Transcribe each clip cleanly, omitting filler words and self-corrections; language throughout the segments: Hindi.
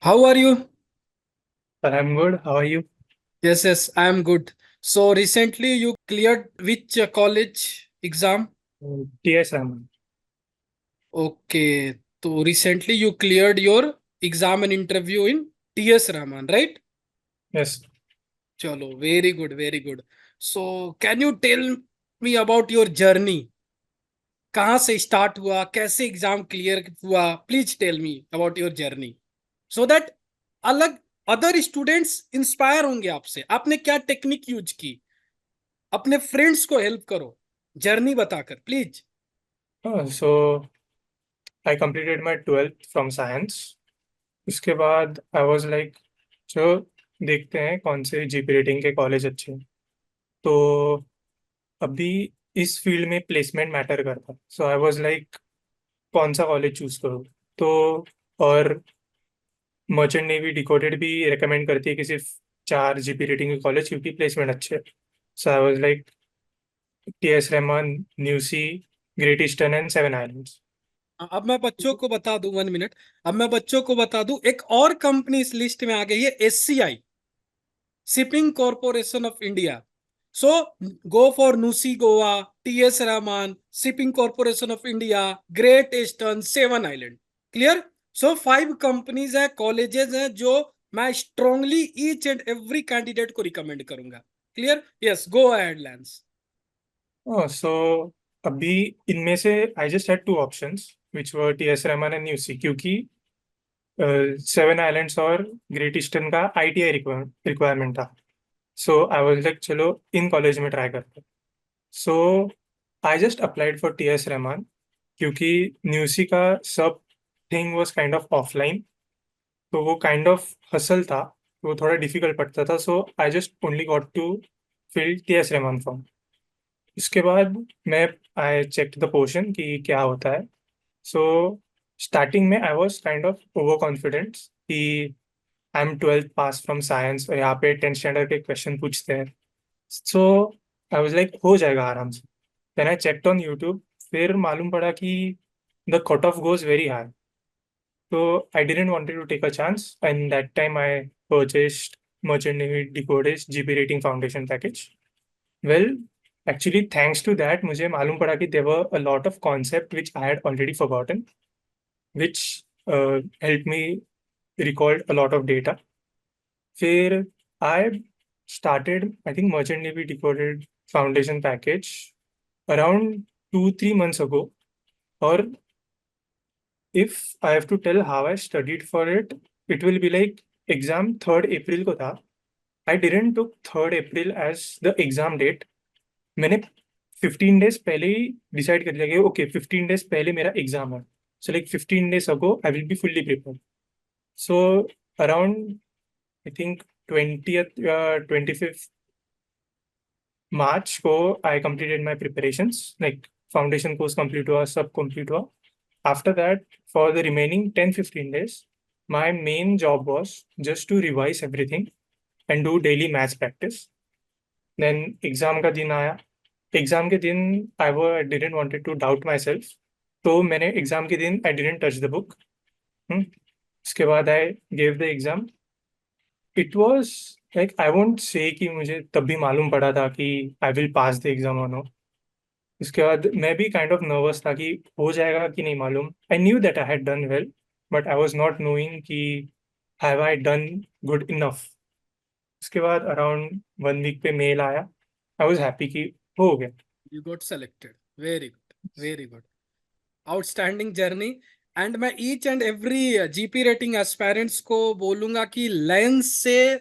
How are you? But I'm good. How are you? Yes, I am good. So recently you cleared which college exam? TS Rahman. Okay, so recently you cleared your exam and interview in TS Rahman, right? Yes. Chalo, very good, very good. So can you tell me about your journey? कहाँ से स्टार्ट हुआ, कैसे एग्जाम क्लियर हुआ? Please tell me about your journey so that अलग अदर स्टूडेंट्स इंस्पायर होंगे आपसे। आपने क्या टेक्निक यूज की? अपने फ्रेंड्स को हेल्प करो जर्नी बताकर please. So I completed my 12th from science. उसके बाद आई वाज लाइक जो देखते हैं कौन से जीपी रेटिंग के कॉलेज अच्छे हैं। तो अभी इस फील्ड में प्लेसमेंट मैटर करता है। सो आई वाज लाइक कौन सा कॉलेज चूज करूँ। तो और मर्चेंट नेवी डिकोडेड भी रिकमेंड करती है कि सिर्फ 4 जीपी रेटिंग के कॉलेज क्योंकि प्लेसमेंट अच्छे है। So I was like TS Rahman, NUSI, Great Eastern and Seven Islands. अब मैं बच्चों को बता दूं, 1 मिनट। अब मैं बच्चों को बता दूं, एक और कंपनी इस लिस्ट में आ गई है, SCI, Shipping Corporation of India. So go for NUSI Goa, TS Rahman, Shipping Corporation of India, Great Eastern, Seven Island. Clear? So 5 companies है, कॉलेजेस हैं जो मैं strongly each and every candidate को रिकमेंड करूंगा। Clear? Yes, go ahead Lance. So अभी इनमें से I just had two options which were TS Rahman and UC, क्योंकि सेवन आइलैंड्स और ग्रेट ईस्टर्न का आईटीआई रिक्वायरमेंट था। सो आई वाज लाइक चलो इन कॉलेज में ट्राई करते हैं। So I just applied for TS Rahman क्योंकि न्यूसी का सब thing was kind of offline, तो वो काइंड ऑफ हसल था, वो थोड़ा डिफिकल्ट पड़ता था। So I just only got to fill TS Rahman form. उसके बाद मैं आई चेक द पोर्शन कि क्या होता है। सो स्टार्टिंग में I was kind of over confident कि I am 12th pass from science और यहाँ पे 10th स्टैंडर्ड के क्वेश्चन पूछते हैं। सो आई वाज लाइक हो जाएगा आराम से। Then I checked on YouTube, फिर मालूम पड़ा कि the cut off goes very high. तो I didn't wanted to take a chance and that time I purchased Merchant Navy Decoded's GP rating foundation package. Well, actually thanks to that मुझे मालूम पड़ा कि there were a lot of concept which I had already forgotten, which helped me recall a lot of data. फिर I started, I think, Merchant Navy Decoded Foundation package around 2-3 months ago. और if I have to tell how I studied for it, it will be like exam 3rd April को था। I didn't took 3rd April as the exam date. मैंने 15 days पहले ही डिसाइड कर लिया कि ओके 15 days पहले मेरा एग्जाम है। So like 15 days ago I will be fully prepare. So around I think 25th March को I completed my preparations, like foundation course complete हुआ, सब कंप्लीट हुआ। After that for the remaining 10-15 days my main job was just to revise everything and do daily maths practice. Then exam का दिन आया। एग्जाम के दिन I didn't wanted to doubt myself, तो मैंने एग्जाम के दिन I didn't touch the book. उसके बाद I gave the exam. It was like I won't say कि मुझे तब भी मालूम पड़ा था कि I will pass the exam और नो। उसके बाद मैं भी काइंड ऑफ नर्वस था कि हो जाएगा कि नहीं मालूम। I knew that I had done well, but I was not knowing कि have I done good enough. उसके बाद अराउंड 1 वीक पे मेल आया। आई वॉज हैप्पी कि हो गया। You got selected, very good, very good, outstanding journey. And मैं each and every GP rating aspirants को बोलूंगा कि लेंस से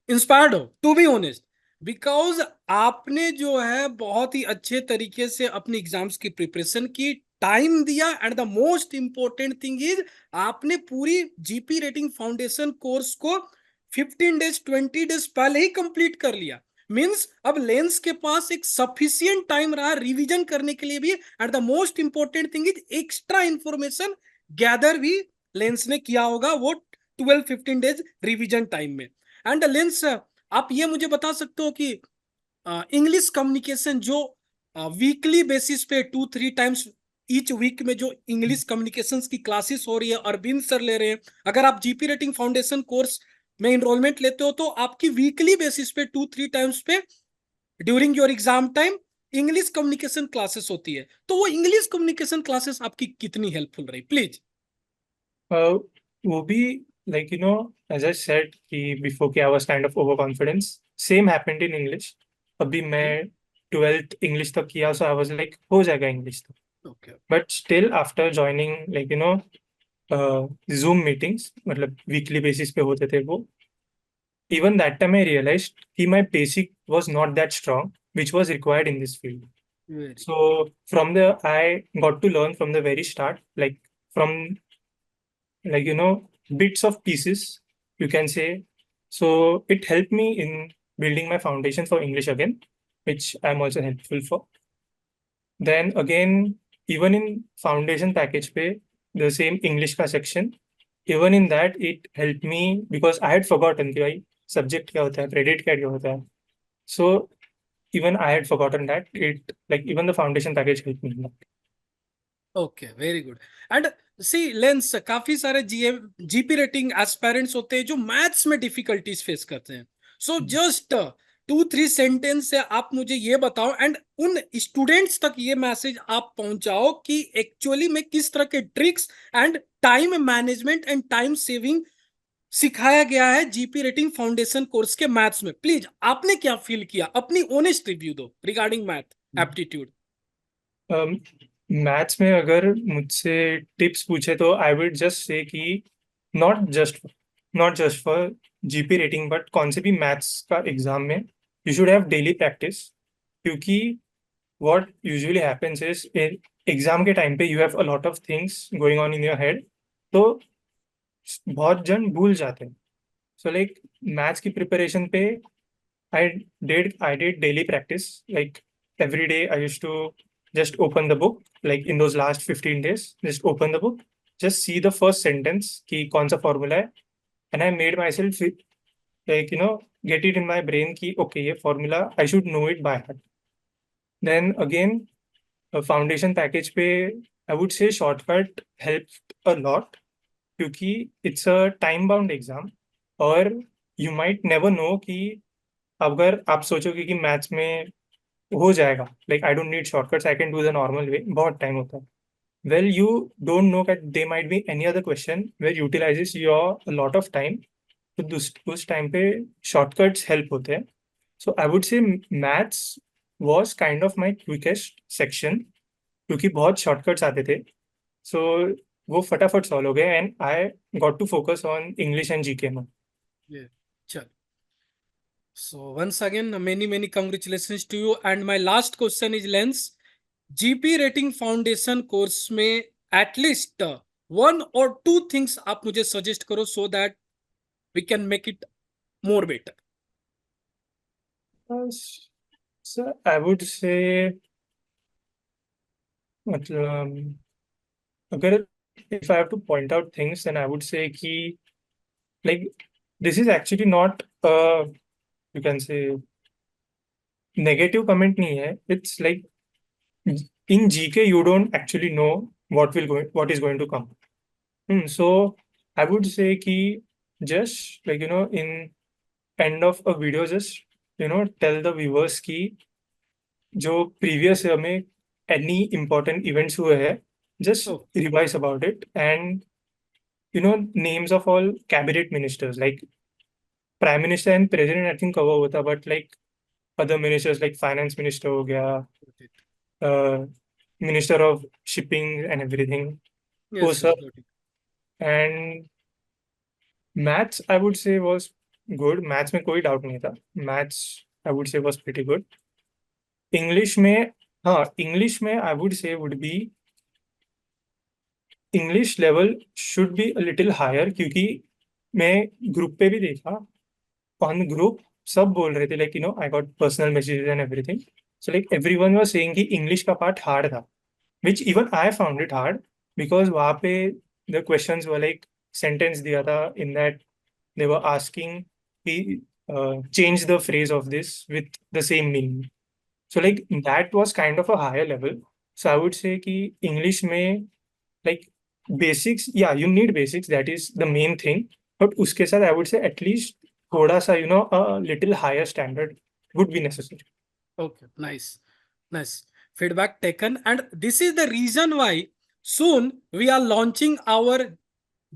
इंस्पायर्ड हो, टू बी ऑनेस्ट। बिकॉज आपने जो है बहुत ही अच्छे तरीके से अपनी एग्जाम्स की प्रिपरेशन की, टाइम दिया, and the most important thing is आपने पूरी जीपी रेटिंग फाउंडेशन कोर्स को 15 डेज 20 डेज पहले ही कंप्लीट कर लिया। मींस अब लेंस के पास एक सफिशियंट टाइम रहा रिवीजन करने के लिए भी, and the most important thing is extra information gather भी लेंस ने किया होगा वो 12-15 डेज रिवीजन टाइम में। एंड लेंस, आप ये मुझे बता सकते हो कि इंग्लिश कम्युनिकेशन जो वीकली बेसिस पे 2-3 टाइम्स ईच वीक में जो इंग्लिश कम्युनिकेशंस की क्लासेस हो रही है, अरविंद सर ले रहे हैं। अगर आप जीपी रेटिंग फाउंडेशन कोर्स में इनरोलमेंट लेते हो तो आपकी वीकली बेसिस पे 2-3 टाइम्स पे during your exam time English communication classes होती है। तो वो इंग्लिश कम्युनिकेशन क्लासेस आपकी कितनी हेल्पफुल रही, प्लीज? वो भी like as I said कि before कि I was kind of overconfident. Same happened in English. अभी मैं 12th English तक किया, so I was like हो जाएगा English तक. Okay. But still after joining Zoom meetings, मतलब weekly basis पे होते थे वो, even that time I realized कि my basic was not that strong, which was required in this field. So from the I got to learn from the very start, like from bits of pieces, you can say. So it helped me in building my foundation for English again, which I'm also helpful for. Then again, even in foundation package pay, the same English का section, even in that it helped me because I had forgotten कि भाई subject क्या होता है, predicate क्या होता है. So even I had forgotten that. It like even the foundation package helped me in that. Okay, very good. And सी लेंस, काफी सारे जीपी रेटिंग एस्पायरेंट्स होते हैं जो मैथ्स में डिफिकल्टीज फेस करते हैं। सो जस्ट 2-3 सेंटेंस से आप मुझे ये बताओ एंड उन स्टूडेंट्स तक ये मैसेज आप पहुंचाओ कि एक्चुअली में किस तरह के tricks and time management and time saving सिखाया गया है जीपी रेटिंग फाउंडेशन कोर्स के मैथ्स में। प्लीज, आपने क्या फील किया, अपनी ऑनेस्ट रिव्यू दो रिगार्डिंग मैथ एप्टीट्यूड। मैथ्स में अगर मुझसे टिप्स पूछे तो आई वुड जस्ट से कि not just for GP rating but कौन से भी मैथ्स का एग्जाम में you should have daily practice, क्योंकि what usually happens is exam के टाइम पे you have a lot of things going on in your head, तो बहुत जन भूल जाते हैं. सो लाइक मैथ्स की प्रिपरेशन पे I I did daily practice. Like every day I used to just open the book. Like in those last 15 days, just open the book, just see the first sentence कि कौन सा formula है, and I made myself like get it in my brain कि okay ये formula I should know it by heart. Then again foundation package पे I would say shortcut helped a lot क्योंकि it's a time bound exam और you might never know कि अगर आप सोचोगे कि मैथ्स में हो जाएगा, like I don't need shortcuts, I can do the normal way, बहुत टाइम होता है. Well you don't know that they might be any other question where utilises your lot of time, तो उस टाइम पे शॉर्टकट्स हेल्प होते हैं. So I would say maths was kind of my quickest section क्योंकि बहुत शॉर्टकट्स आते थे. सो वो फटाफट सॉल्व हो गए and I got to focus on English and GK में. चल, so once again many congratulations to you and my last question is Lens, GP rating foundation course में एटलीस्ट 1 or 2 थिंग्स आप मुझे सजेस्ट करो so that we can make it more better. Sir I would say मतलब अगर if I have to point out things, then I would say कि like this is actually not a, you can say, negative comment नहीं है. It's like in GK you don't actually know what is going to come. So I would say कि just like in end of a video just tell the viewers कि जो previous year में any important events हुए हैं just revise about it, and names of all cabinet ministers like prime minister and president I think cover होता, but like other ministers like finance minister हो गया, minister of shipping and everything, वो yes, सब. and maths I would say was good. maths में कोई doubt नहीं था. maths I would say was pretty good. english में हाँ english में I would say would be English level should be a little higher, क्योंकि मैं ग्रुप पे भी देखा, ऑन ग्रुप सब बोल रहे थे like I got personal messages and everything. So like everyone was saying कि इंग्लिश का पार्ट हार्ड था, which even I found it hard because वहाँ पे the questions were like sentence दिया था in that they were asking कि change the phrase of this with the same meaning. So like that was kind of a higher level. So I would say कि English में like basics, yeah, you need basics, that is the main thing. But उसके साथ I would say at least थोड़ा सा a little higher standard would be necessary. Okay, nice, nice. Feedback taken, and this is the reason why soon we are launching our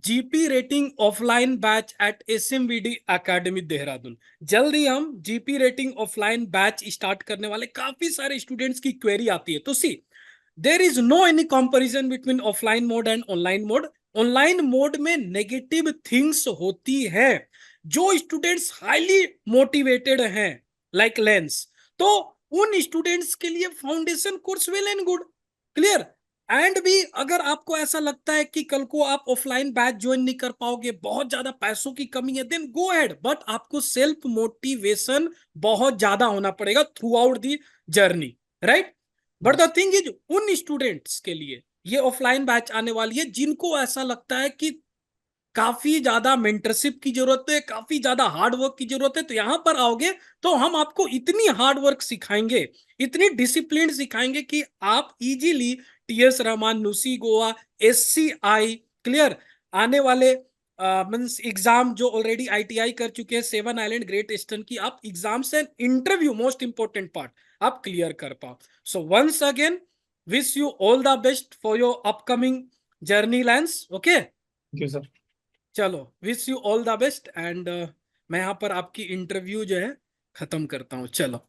GP rating offline batch at SMVD Academy Dehradun. जल्दी हम GP rating offline batch start करने वाले। काफी सारे स्टूडेंट्स की क्वेरी आती है, तो see there is no any comparison between offline mode and online mode. Online mode में नेगेटिव थिंग्स होती है। जो स्टूडेंट्स हाईली मोटिवेटेड हैं लाइक लेंस, तो उन स्टूडेंट्स के लिए foundation course well and good, clear. And भी अगर आपको ऐसा लगता है कि कल को आप ऑफलाइन बैच ज्वाइन नहीं कर पाओगे, बहुत ज्यादा पैसों की कमी है, देन गो अहेड, बट आपको सेल्फ मोटिवेशन बहुत ज्यादा होना पड़ेगा through out the journey, right. But the thing is, उन स्टूडेंट्स के लिए ये ऑफलाइन बैच आने वाली है जिनको ऐसा लगता है कि काफी ज्यादा मेंटरशिप की जरूरत है, काफी ज्यादा हार्ड वर्क की जरूरत है, तो यहां पर आओगे तो हम आपको इतनी हार्ड वर्क सिखाएंगे, इतनी डिसिप्लिन सिखाएंगे कि आप easily TS Rahman, NUSI Goa, SCI clear आने वाले मींस एग्जाम जो ऑलरेडी आईटीआई कर चुके हैं, 7 आइलैंड, ग्रेट ईस्टर्न की, आप exams and interview, most important part, आप क्लियर कर पाओ। So once again wish you all the best for your upcoming journey Lance. Okay, Thank you, sir. चलो, wish you all the best, and मैं यहाँ पर आपकी इंटरव्यू जो है खत्म करता हूँ। चलो।